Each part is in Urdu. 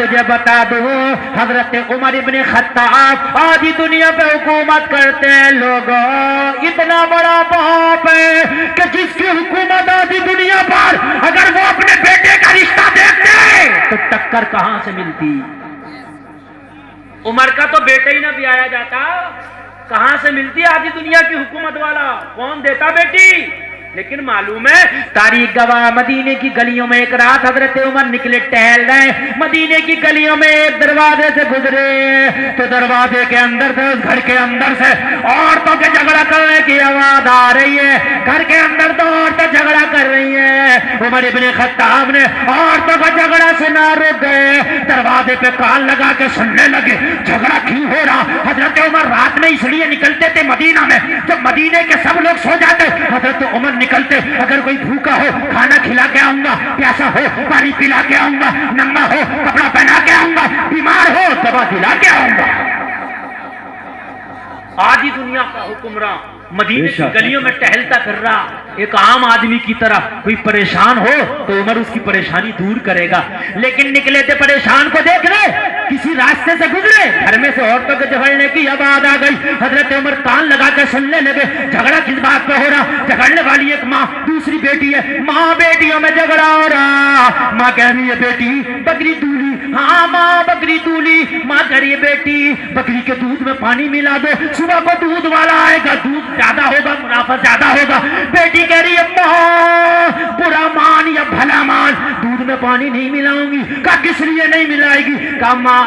تجھے بتا دوں حضرت عمر ابن خطاب آدھی دنیا پہ حکومت کرتے ہیں لوگوں، اتنا بڑا باپ ہے کہ جس کی حکومت آدھی دنیا پر اگر وہ اپنے بیٹے کا رشتہ دیکھتے تو ٹکر کہاں سے ملتی؟ عمر کا تو بیٹا ہی نہ بیایا جاتا، کہاں سے ملتی آدھی دنیا کی حکومت والا؟ کون دیتا بیٹی؟ لیکن معلوم ہے تاریخ گواہ مدینے کی گلیوں میں ایک رات حضرت عمر نکلے ٹہل رہے، مدینے کی گلیوں میں ایک دروازے سے گزرے تو دروازے کے اندر سے، اس گھر کے اندر سے عورتوں کے جھگڑا کرنے کی آواز آ رہی ہے۔ گھر کے اندر تو عورتیں جھگڑا کر رہی ہیں، عمر ابن خطاب نے عورتوں کا جھگڑا سنا رک گئے، دروازے پہ کان لگا کے سننے لگے جھگڑا کیوں ہو رہا۔ حضرت عمر رات میں اس لیے نکلتے تھے مدینہ میں، جب مدینے کے سب لوگ سو جاتے حضرت عمر نکلتے، اگر کوئی بھوکا ہو کھانا کھلا کے آؤں گا، پیاسا ہو پانی پلا کے آؤں گا، ننگا ہو کپڑا پہنا کے آؤں گا، بیمار ہو دوا دلا کے آؤں گا۔ آدھی دنیا کا حکمراں مدینے کی گلیوں میں ٹہلتا پھر رہا ایک عام آدمی کی طرح، کوئی پریشان ہو تو عمر اس کی پریشانی دور کرے گا، لیکن نکلے تھے پریشان کو دیکھ رہے، کسی راستے سے گزرے، گھر میں سے عورتوں کے جھگڑنے کی آواز آ گئی، حضرت عمر کان لگا کے سننے لگے جھگڑا کس بات پہ ہو رہا۔ جھگڑنے والی ایک ماں، دوسری بیٹی ہے، ماں بیٹیوں میں جھگڑا ہو رہا۔ ماں کہہ رہی ہے بیٹی بکری دولی، ہاں ماں بکری دولی، ماں کہہ رہی ہے بیٹی بکری کے دودھ میں پانی ملا دو، صبح کو دودھ والا آئے گا، دودھ زیادہ ہوگا منافع زیادہ ہوگا۔ بیٹی کہہ رہی ہے ماں برا مان یا بھلا مان، دودھ میں پانی نہیں ملاؤں گی۔ کہا کس لیے نہیں ملائے گی؟ کہا ماں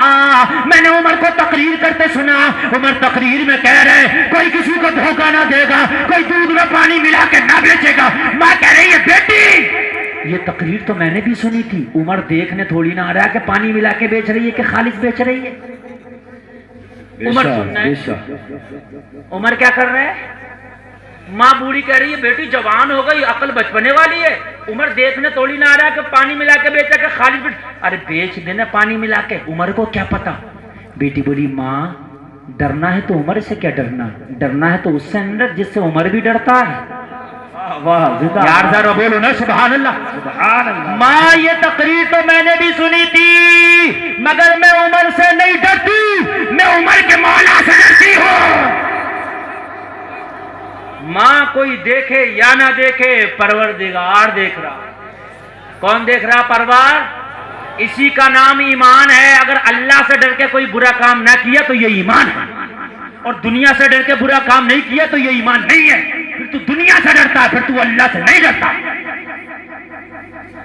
میں نے عمر کو تقریر کرتے سنا، عمر تقریر میں کہہ رہے کوئی کسی کو دھوکہ نہ دے گا، کوئی دودھ میں پانی ملا کے نہ بیچے گا۔ ماں کہہ رہی ہے بیٹی یہ تقریر تو میں نے بھی سنی تھی، عمر دیکھنے تھوڑی نہ آ رہا کہ پانی ملا کے بیچ رہی ہے کہ خالص بیچ رہی ہے۔ عمر سننا ہے، عمر کیا کر رہے ہیں؟ ماں بوڑھی کہہ رہی ہے بیٹی جوان ہو گئی، عقل بچپنے والی ہے، عمر دیکھنے تھوڑی نہ آ رہا کہ پانی ملا کے بیچا کہ خالص بیچ، ارے بیچ دینا پانی ملا کے، عمر کو کیا پتا۔ بیٹی بولی ماں ڈرنا ہے تو عمر سے کیا ڈرنا، ڈرنا ہے تو اس سے اندر جس سے عمر بھی ڈرتا ہے۔ یار ذرا بولو نا سبحان اللہ سبحان اللہ۔ ماں یہ تقریر تو میں نے بھی سنی تھی مگر میں عمر سے نہیں ڈرتی، میں عمر کے مولا سے ڈرتی ہوں۔ ماں کوئی دیکھے یا نہ دیکھے پروردگار دیکھ رہا۔ کون دیکھ رہا؟ پروار۔ اسی کا نام ایمان ہے۔ اگر اللہ سے ڈر کے کوئی برا کام نہ کیا تو یہ ایمان ہے، اور دنیا سے ڈر کے برا کام نہیں کیا تو یہ ایمان نہیں ہے۔ پھر تو دنیا سے ڈرتا ہے، پھر تو اللہ سے نہیں ڈرتا۔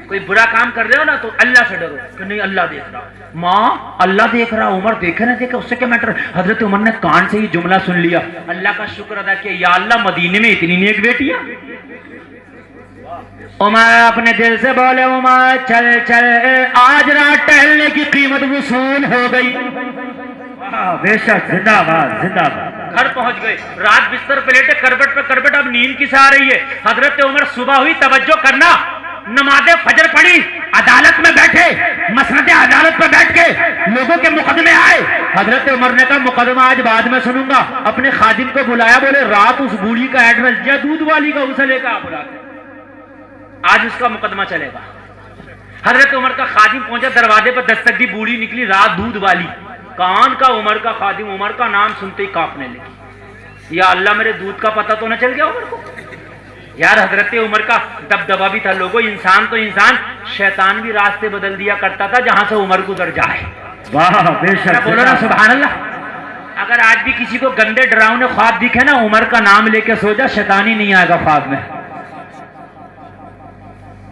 کوئی برا کام کر رہے ہو نا تو اللہ سے ڈرو کہ نہیں اللہ دیکھ رہا۔ ماں اللہ دیکھ رہا، عمر دیکھے نہ دیکھے اس سے کیا میٹر۔ حضرت عمر نے کان سے یہ جملہ سن لیا، اللہ کا شکر ادا کیا، یا اللہ مدینے میں اتنی نیک بیٹیاں۔ عمر اپنے دل سے بولے عمر چل چل آج رات ٹہلنے کی قیمت وصول ہو گئی۔ بے شک زندہ باد زندہ باد۔ گھر پہنچ گئے، رات بستر پہ لیٹے، کربٹ پہ کربٹ، اب نیند کس آ رہی ہے۔ حضرت عمر صبح ہوئی، توجہ کرنا، نماز فجر پڑھی، عدالت میں بیٹھے، مسند عدالت پہ بیٹھ کے لوگوں کے مقدمے آئے۔ حضرت عمر نے کہا مقدمہ آج بعد میں سنوں گا، اپنے خادم کو بلایا، بولے رات اس بوڑھی کا ایڈریس دیا دودھ والی کا، اسے لے کر بلا کے آج اس کا مقدمہ چلے گا۔ حضرت عمر کا خادم پہنچا، دروازے پر دستک دی، بوڑھی نکلی رات دودھ والی۔ کان کا عمر کا خادم، عمر کا نام سنتے ہی کانپنے لگی، یا اللہ میرے دودھ کا پتہ تو نہ چل گیا عمر کو۔ یار حضرت عمر کا دبدبا بھی تھا، لوگوں انسان تو انسان، شیطان بھی راستے بدل دیا کرتا تھا جہاں سے عمر گزر جائے۔ واہ بے شک، بولو نا سبحان اللہ۔ اگر آج بھی کسی کو گندے ڈراؤنے خواب دکھے نا، عمر کا نام لے کے سو جا، شیطان ہی نہیں آئے گا خواب میں۔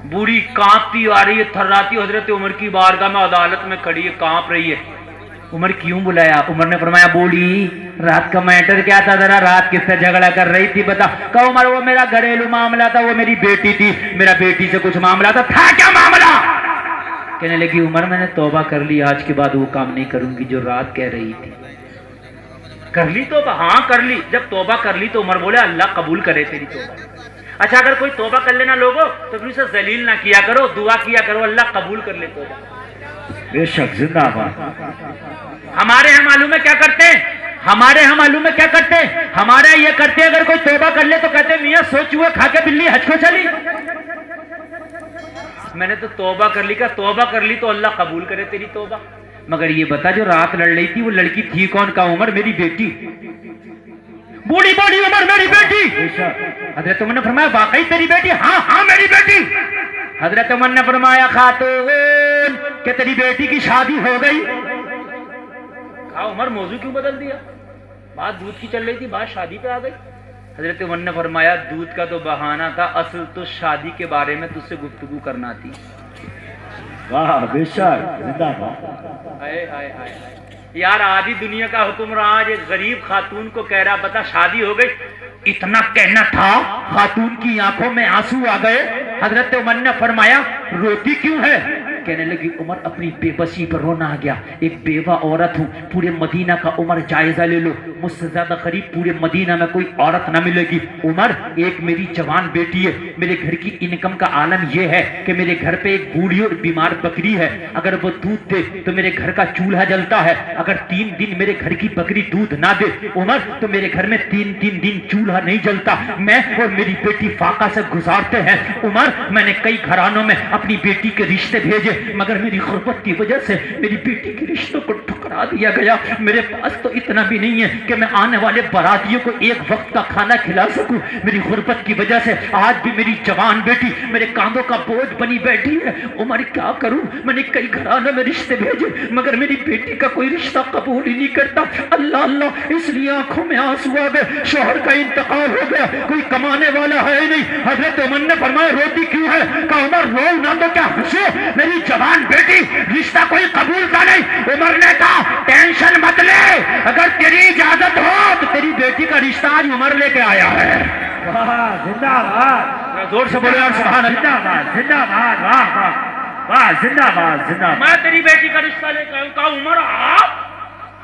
بوڑھی کانپتی آ رہی ہے، تھراتی، حضرت عمر کی بارگاہ میں عدالت میں کھڑی ہے، کانپ رہی ہے۔ عمر کیوں بلایا؟ عمر نے فرمایا بوڑھی رات کا میٹر کیا تھا، ذرا رات کس سے جھگڑا کر رہی تھی بتا۔ کہا عمر وہ میرا گھریلو معاملہ تھا، وہ میری بیٹی تھی، میرا بیٹی سے کچھ معاملہ تھا کیا معاملہ؟ کہنے لگی عمر میں نے توبہ کر لی، آج کے بعد وہ کام نہیں کروں گی جو رات کہہ رہی تھی۔ کر لی توبہ؟ ہاں کر لی۔ جب توبہ کر لی تو عمر بولے اللہ قبول کرے تیری توبہ۔ اچھا اگر کوئی توبہ کر لینا لوگوں تو پھر اسے ذلیل نہ کیا کرو، دعا کیا کرو اللہ قبول کر لے توبہ۔ بے شک زندہ باد۔ ہمارے ہاں معلوم ہے کیا کرتے ہیں، ہمارے ہاں معلوم ہے کیا کرتے ہیں، ہمارے یہ کرتے ہیں اگر کوئی توبہ کر لے تو کہتے ہیں میاں سو چوہے کھا کے بلی حج کو چلی۔ میں نے تو توبہ کر لی، کا توبہ کر لی تو اللہ قبول کرے تیری توبہ۔ مگر یہ بتا جو رات لڑ رہی تھی وہ لڑکی تھی کون؟ کا عمر میری بیٹی، بوڑھی بوڑھی عمر میری بیٹی۔ حضرت عمر نے فرمایا واقعی تیری بیٹی؟ ہاں ہاں میری بیٹی۔ حضرت عمر نے فرمایا خاتون کہ تیری بیٹی کی شادی ہو گئی؟ کہا عمر موضوع کیوں بدل دیا؟ بات دودھ کی چل رہی تھی، بات شادی پہ آ گئی۔ حضرت عمر نے فرمایا دودھ کا تو بہانہ تھا، اصل تو شادی کے بارے میں تجھ سے گفتگو کرنا تھی۔ واہ بے شک، زندہ باد۔ ہائے ہائے ہائے یار، آدھی دنیا کا حکمران آج ایک غریب خاتون کو کہہ رہا بتا شادی ہو گئی؟ اتنا کہنا تھا خاتون کی آنکھوں میں آنسو آ گئے۔ حضرت عمر نے فرمایا روتی کیوں ہے؟ کہنے لگی عمر اپنی بے بسی پر رونا آ گیا، ایک بیوہ عورت ہوں، پورے مدینہ کا عمر جائزہ لے لو، مجھ سے زیادہ غریب پورے مدینہ میں کوئی عورت نہ ملے گی۔ عمر ایک میری جوان بیٹی ہے، میرے گھر کی انکم کا عالم یہ ہے کہ میرے گھر پہ ایک بوڑھی اور بیمار بکری ہے، اگر وہ دودھ دے تو میرے گھر کا چولہا جلتا ہے، اگر 3 دن میرے گھر کی بکری دودھ نہ دے عمر تو میرے گھر میں 3 دن چولہا نہیں جلتا، میں اور میری بیٹی فاقہ سے گزارتے ہیں۔ عمر میں نے کئی گھرانوں میں اپنی بیٹی کے رشتے بھیجے مگر میری غربت کی وجہ سے میری بیٹی کے رشتوں کو ٹھکرا دیا گیا، میرے پاس تو اتنا بھی نہیں ہے کہ میں آنے والے براتیوں کو ایک وقت کا کھانا کھلا سکوں، میری غربت کی وجہ سے آج بھی میری جوان بیٹی میرے کاندھوں کا بوجھ بنی بیٹھی ہے۔ عمر کیا کروں؟ میں نے کئی گھرانوں میں رشتے بھیجے مگر میری بیٹی کا کوئی رشتہ قبول ہی نہیں کرتا۔ اللہ اللہ، اس لیے آنکھوں میں آنسو آ گئے، شوہر کا انتقال ہو گیا، کوئی کمانے والا ہے ہی نہیں۔ حضرت عمر نے فرمایا روتی کیوں ہے؟ کہ عمر رو نہ تو کیا ہنسو، میری جوان بیٹی رشتہ کوئی قبول کا نہیں۔ عمر نے کہا ٹینشن مت لے، اگر تیری اجازت ہو تو تیری بیٹی کا رشتہ آج عمر لے کے آیا ہے۔ واہ زندہ باد، زور سے بولے اور سبحان اللہ۔ زندہ باد، زندہ باد، واہ واہ واہ، زندہ باد، زندہ باد۔ میں تیری بیٹی کا رشتہ لے کے آیا۔ کہا عمر آپ؟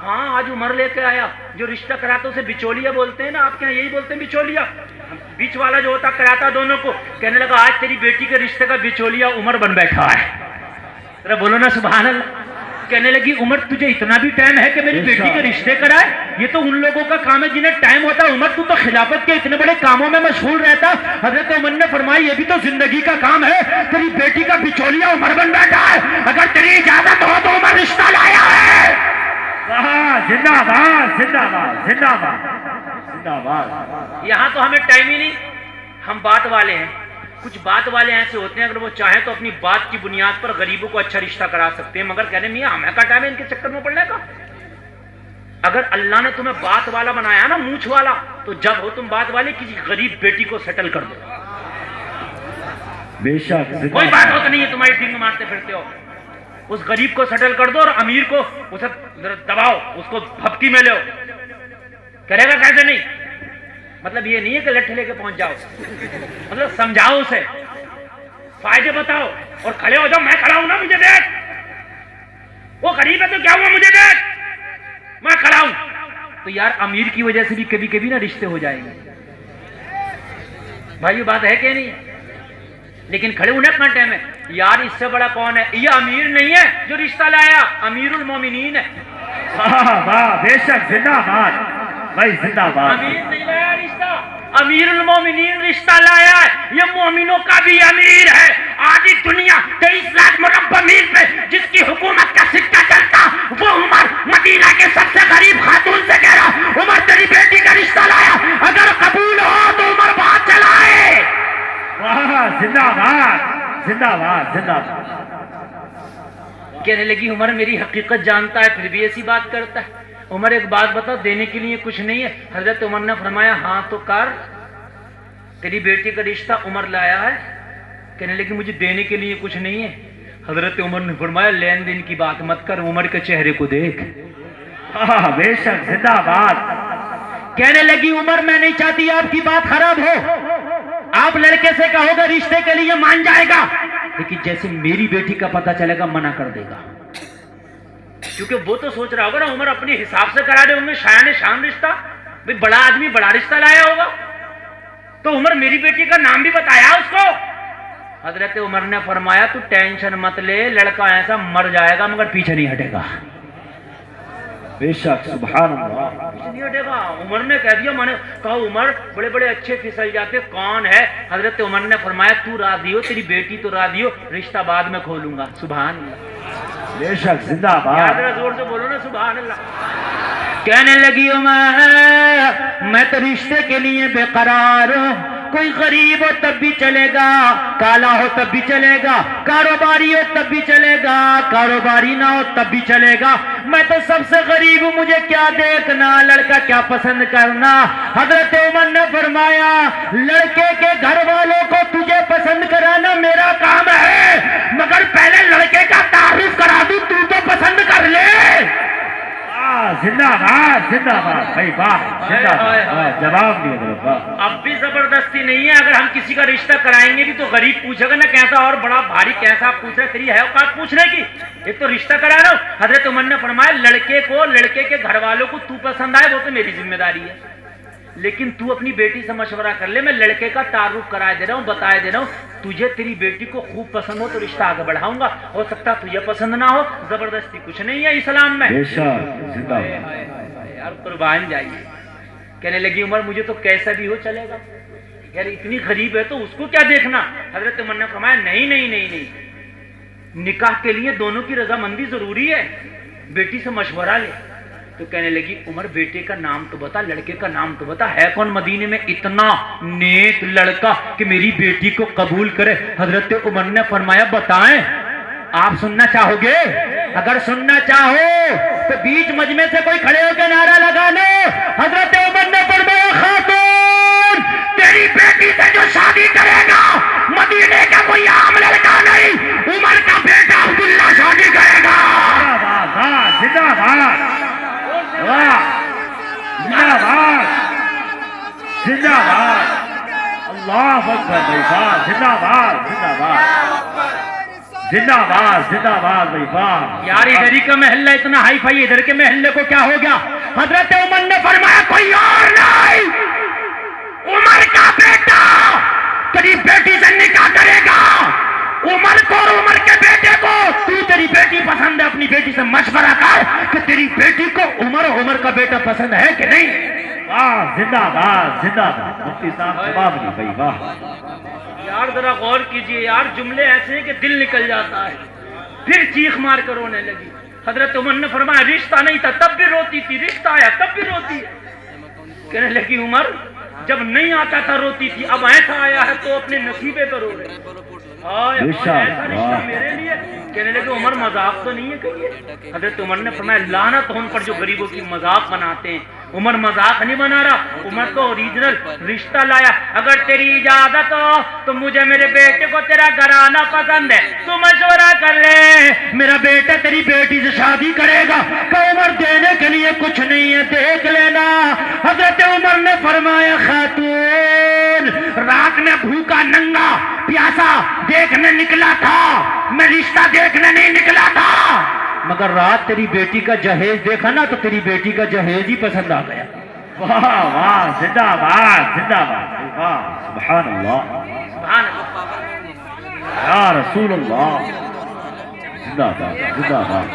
ہاں آج عمر لے کے آیا۔ جو رشتہ کراتا اسے بچولیا بولتے ہیں نا، آپ کے یہاں یہی بولتے ہیں بچولیا، بیچ والا جو ہوتا کراتا دونوں کو۔ کہنے لگا آج تیری بیٹی کے رشتے کا بچولیا عمر بن بیٹھا ہے۔ ذرا بولو نا سبحان اللہ۔ کہنے لگی عمر تجھے اتنا بھی ٹائم ہے کہ میری بیٹی کے رشتے کرائے؟ یہ تو ان لوگوں کا کام ہے جنہیں ٹائم ہوتا ہے، عمر تو خلافت کے اتنے بڑے کاموں میں مشغول رہتا۔ حضرت عمر نے فرمایا یہ بھی تو زندگی کا کام ہے، تیری بیٹی کا بچولیا عمر بن بیٹھا ہے، اگر تیری اجازت ہو تو عمر رشتہ لایا ہے۔ زندہ باد، زندہ باد، زندہ باد، زندہ باد۔ یہاں تو ہمیں ٹائم ہی نہیں، ہم بات والے ہیں۔ کچھ بات والے ایسے ہوتے ہیں اگر وہ چاہیں تو اپنی بات کی بنیاد پر غریبوں کو اچھا رشتہ کرا سکتے ہیں، مگر کہنے میاں ہمیں کا ٹائم ہے ان کے چکر میں پڑنے کا۔ اگر اللہ نے تمہیں بات والا بنایا نا، مونچھ والا، تو جب ہو تم بات والے کسی غریب بیٹی کو سیٹل کر دو۔ بے شک، کوئی بات ہوتا نہیں ہے تمہاری ٹنگ مارتے پھرتے ہو، اس غریب کو سیٹل کر دو اور امیر کو اسے دباؤ، اس کو بھپکی میں لو۔ کرے گا کیسے نہیں؟ مطلب یہ نہیں ہے کہ لٹھے لے کے پہنچ جاؤ، مطلب سمجھاؤ اسے، فائدے بتاؤ اور کھڑے ہو جاؤ۔ میں کھڑا ہوں نا، مجھے دیکھ، وہ غریب ہے تو کیا ہوا، مجھے دیکھ، میں کھڑا ہوں۔ تو یار امیر کی وجہ سے بھی کبھی کبھی نا رشتے ہو جائیں گے بھائی، یہ بات ہے کہ نہیں؟ لیکن کھڑے ہونے اپنا ٹائم ہے یار، اس سے بڑا کون ہے؟ یہ امیر نہیں ہے جو رشتہ لایا، امیر المومنین ہے۔ واہ بے شک، زندہ باد بھائی، زندہ باد۔ امیر نہیں لایا رشتہ، امیر المومنین رشتہ لایا ہے، یہ مومنوں کا بھی امیر ہے۔ آدھی دنیا 23 لاکھ مربع میل پہ جس کی حکومت کا سکہ چلتا، وہ عمر مدینہ کے سب سے غریب خاتون سے کہہ رہا عمر تیری بیٹی کا رشتہ لایا، اگر قبول ہو تو عمر بات چلائے۔ واہ زندہ باد، زندہ باد، زندہ باد۔ کہنے لگی عمر میری حقیقت جانتا ہے پھر بھی ایسی بات کرتا ہے۔ عمر ایک بات بتا، دینے کے لیے کچھ نہیں ہے؟ حضرت عمر نے فرمایا ہاں تو کر، تیری بیٹی کا رشتہ عمر لایا ہے۔ کہنے لگی مجھے دینے کے لیے کچھ نہیں ہے؟ حضرت عمر نے فرمایا لین دین کی بات مت کر، عمر کے چہرے کو دیکھ۔ بے شک، زندہ باد۔ کہنے لگی عمر میں نہیں چاہتی آپ کی بات خراب ہو، آپ لڑکے سے کہو گے رشتے کے لیے مان جائے گا، لیکن جیسے میری بیٹی کا پتہ چلے گا منع کر دے گا، کیونکہ وہ تو سوچ رہا ہوگا نا عمر اپنے حساب سے کرا دے ہوں گے، شایان شان رشتہ، بھئی بڑا آدمی بڑا رشتہ لایا ہوگا، تو عمر میری بیٹی کا نام بھی بتایا اس کو۔ حضرت عمر نے فرمایا تو ٹینشن مت لے، لڑکا ایسا مر جائے گا مگر پیچھے نہیں ہٹے گا۔ بے شک، سبحان اللہ۔ پیچھے نہیں ہٹے گا۔ عمر نے کہہ دیا، میں نے کہا عمر بڑے بڑے اچھے پھسل جاتے، کون ہے؟ حضرت عمر نے فرمایا تو راضی ہو، تیری بیٹی تو راضی ہو، رشتہ بعد میں کھولوں گا۔ سبحان اللہ۔ بے شک زندہ یار باد ذرا زور سے بولو نا سبحان اللہ. کہنے لگی عمر میں تو رشتے کے لیے بے قرار ہوں. کوئی غریب ہو تب بھی چلے گا, کالا ہو تب بھی چلے گا, کاروباری ہو تب بھی چلے گا, کاروباری نہ ہو تب بھی چلے گا. میں تو سب سے غریب ہوں, مجھے کیا دیکھنا, لڑکا کیا پسند کرنا. حضرت عمر نے فرمایا لڑکے کے گھر والوں کو تجھے پسند کرانا میرا کام ہے, مگر پہلے لڑکے کا تعارف کرا دوں, تو پسند کر لے. زندہ باد زندہ باد بھائی واہ زندہ باد. جواب نہیں ہے واہ. اب بھی زبردستی نہیں ہے. اگر ہم کسی کا رشتہ کرائیں گے بھی تو غریب پوچھے گا نا کیسا, اور بڑا بھاری کیسا آپ پوچھ رہے, تیری ہے اوقات پوچھنے کی. ایک تو رشتہ کرا رہا ہوں. حضرت عمر نے فرمایا لڑکے کو, لڑکے کے گھر والوں کو تو پسند آئے وہ تو میری ذمہ داری ہے, لیکن تو اپنی بیٹی سے مشورہ کر لے. میں لڑکے کا تعارف کرا دے رہا ہوں, بتا دے رہا ہوں, تجھے تیری بیٹی کو خوب پسند ہو تو رشتہ آگے بڑھاؤں گا. ہو سکتا تجھے پسند نہ ہو, زبردستی کچھ نہیں ہے اسلام میں. بے شک زندہ باد. یار قربان جائیے. کہنے لگی عمر مجھے تو کیسا بھی ہو چلے گا, یار اتنی غریب ہے تو اس کو کیا دیکھنا. حضرت عمر نے فرمایا نہیں نہیں نہیں نہیں, نکاح کے لیے دونوں کی رضامندی ضروری ہے, بیٹی سے مشورہ لے. تو کہنے لگی عمر بیٹے کا نام تو بتا, لڑکے کا نام تو بتا, ہے کون مدینے میں اتنا نیک لڑکا کہ میری بیٹی کو قبول کرے. حضرت عمر نے فرمایا بتائیں. آپ سننا چاہو گے؟ اگر سننا چاہو تو بیچ مجمع سے کوئی کھڑے ہو کے نعرہ لگا لو. حضرت عمر نے فرمایا خاتون تیری بیٹی سے جو شادی کرے گا مدینے کا کوئی عام لڑکا نہیں, عمر کا بیٹا عبداللہ شادی کرے گا. زندہ باد واہ زندہ باد زندہ باد. اللہ اکبر بھائی واہ زندہ باد زندہ باد زندہ باد زندہ باد بھائی واہ. یار ادھر ہی کا محلہ اتنا ہائی فائی, ادھر کے محلے کو کیا ہو گیا. حضرت عمر نے فرمایا کوئی اور نہیں, عمر کا بیٹا تیری بیٹی سے نکاح کرے گا. عمر کو اور عمر کے بیٹے کو, تو تیری بیٹی پسند ہے, اپنی بیٹی سے مشورہ کر کہ تیری بیٹی کو عمر اور عمر کا بیٹا پسند ہے کہ نہیں. واہ زندہ باد زندہ باد. مفتی صاحب جواب نہیں بھائی واہ. یار ذرا غور کیجئے, یار جملے ایسے ہیں کہ دل نکل جاتا ہے. پھر چیخ مار کر رونے لگی. حضرت عمر نے فرمایا رشتہ نہیں تھا تب بھی روتی تھی, رشتہ آیا تب بھی روتی ہے. کہنے لگی عمر جب نہیں آتا تھا روتی تھی, اب ایسا آیا ہے تو اپنے نصیبے پر رو رہے. ایسا رشتہ میرے لیے. کہنے لگے عمر مذاق تو نہیں ہے کہیے. حضرت عمر نے فرمایا لعنت ہو ان پر جو غریبوں کی مذاق بناتے ہیں. عمر مذاق نہیں بنا رہا, عمر تو اوریجنل رشتہ لایا. اگر تیری اجازت ہو تو مجھے میرے بیٹے کو تیرا گھرانہ پسند ہے, تو مشورہ کر لے, میرا بیٹا تیری بیٹی سے شادی کرے گا. کہ عمر دینے کے لیے کچھ نہیں ہے, دیکھ لینا. حضرت عمر نے فرمایا خاتون رات میں بھوکا ننگا پیاسا دیکھنے نکلا تھا, میں رشتہ دیکھنے نہیں نکلا تھا, مگر رات تیری بیٹی کا جہیز دیکھا نا تو تیری بیٹی کا جہیز ہی پسند آ گیا. واہ واہ زندہ باد زندہ باد واہ سبحان اللہ سبحان اللہ. یا رسول اللہ. زندہ باد زندہ باد.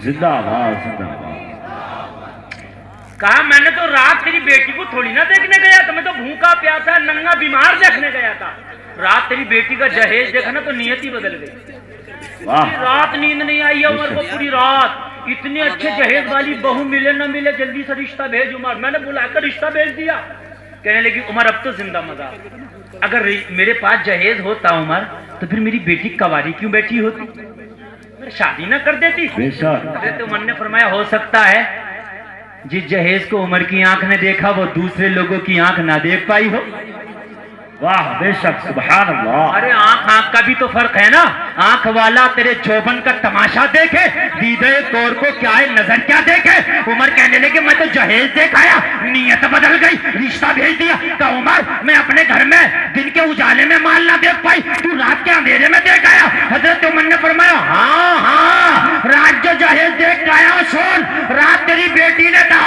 زندہ باد زندہ باد. کہا میں نے تو رات تیری بیٹی کو تھوڑی نہ دیکھنے گیا تھا, میں تو بھوکا پیاسا ننگا بیمار دیکھنے گیا تھا. رات تیری بیٹی کا جہیز دیکھا نا تو نیت ہی بدل گئی. رات نیند نہیں آئی عمر کو پوری رات. اتنے اچھے جہیز والی بہو ملے نہ ملے, جلدی سے رشتہ بھیج عمر. میں نے بلا کر رشتہ بھیج دیا. کہنے لگی عمر اب تو زندہ مذاق, اگر میرے پاس جہیز ہوتا عمر تو پھر میری بیٹی کواری کیوں بیٹھی ہوتی, میں شادی نہ کر دیتی. حضرت عمر نے فرمایا ہو سکتا ہے جس جہیز کو عمر کی آنکھ نے دیکھا وہ دوسرے لوگوں کی آنکھ نہ دیکھ پائی ہو. واہ بے شک سبحان اللہ. ارے آنکھ کا بھی تو فرق ہے نا. آنکھ والا تیرے چوبن کا تماشا دیکھے, دیدے کور کو کیا ہے نظر کیا دیکھے. عمر کہنے لگے میں تو جہیز دیکھ آیا, نیت بدل گئی, رشتہ بھیج دیا. کہ عمر میں اپنے گھر میں دن کے اجالے میں مال نہ دیکھ پائی, تو رات کے اندھیرے میں دیکھ آیا. حضرت عمر نے فرمایا ہاں ہاں رات جو جہیز دیکھ آیا سن, رات تیری بیٹی نے کہا